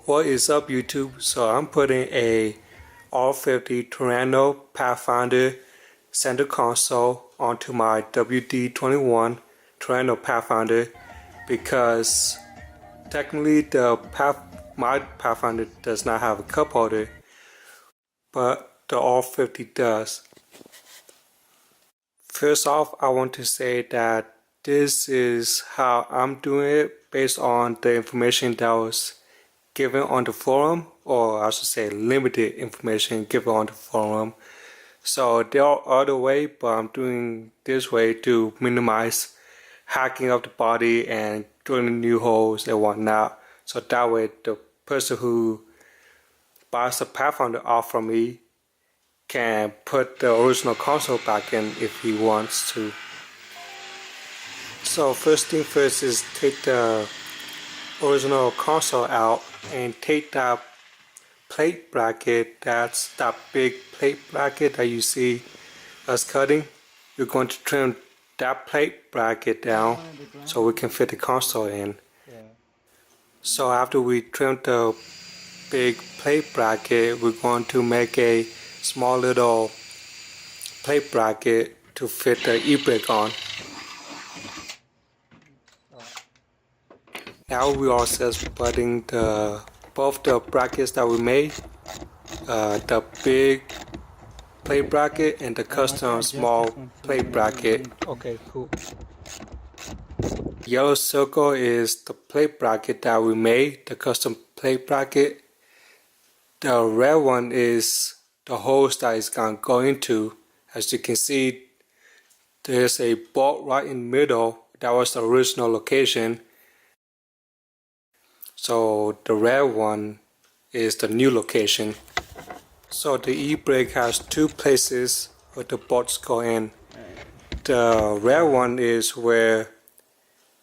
What is up, YouTube? So I'm putting a R50 TERRANO Pathfinder center console onto my Wd21 TERRANO Pathfinder because technically my Pathfinder does not have a cup holder, but the R50 does. First off, I want to say that this is how I'm doing it based on the information that was given on the forum, or I should say limited information given on the forum. So there are other ways, but I'm doing this way to minimize hacking of the body and drilling new holes and whatnot. So that way the person who buys the Pathfinder off from me can put the original console back in if he wants to. So first thing first is take the original console out and take that plate bracket, that's that big plate bracket that you see us cutting. You're going to trim that plate bracket down so we can fit the console in. So after we trim the big plate bracket, we're going to make a small little plate bracket to fit the e-brake on. Now we are just putting both the brackets that we made, the big plate bracket and the custom small plate bracket. Okay, cool. Yellow circle is the plate bracket that we made, the custom plate bracket. The red one is the holes that it's gonna go into. As you can see, there's a bolt right in the middle. That was the original location. So the red one is the new location. So the e-brake has two places where the bolts go in. The red one is where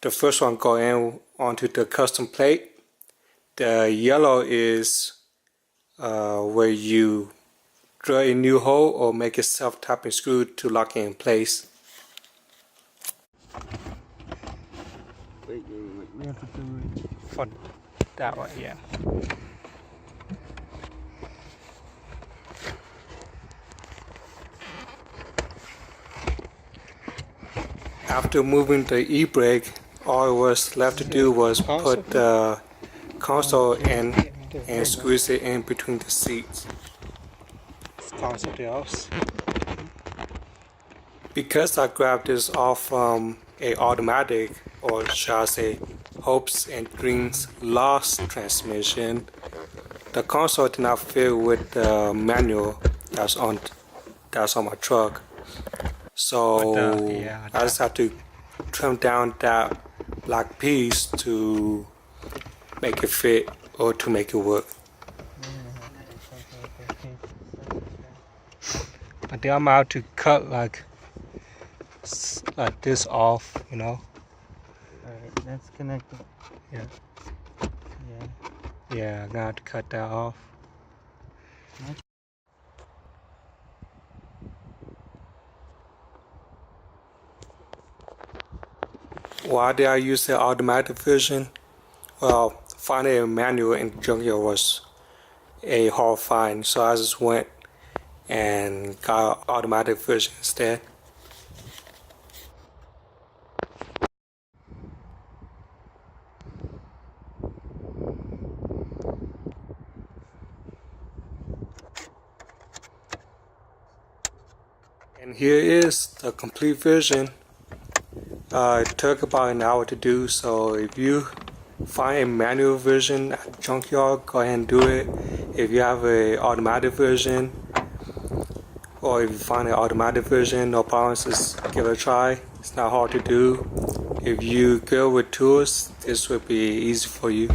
the first one go in onto the custom plate. The yellow is where you drill a new hole or make a self-tapping screw to lock it in place. Wait, we have to do it. For that one, yeah. After moving the e-brake, all it was left to do was put the console in and squeeze it in between the seats. Because I grabbed this off from a automatic, or shall I say hopes and dreams lost transmission, the console did not fit with the manual that's on my truck. So I just have to trim down that black piece to make it fit or to make it work. But then I'm out to cut like this off, you know. Alright, that's connected. Yeah. Yeah, I'm gonna have to cut that off. Why did I use the automatic version? Well, finding a manual in the junkyard was a hard find, so I just went and got an automatic version instead. And here is the complete version. It took about an hour to do, so if you find a manual version at the junkyard, go ahead and do it. If you have an automatic version, or if you find an automatic version, no problem, just give it a try. It's not hard to do. If you're good with tools, this will be easy for you.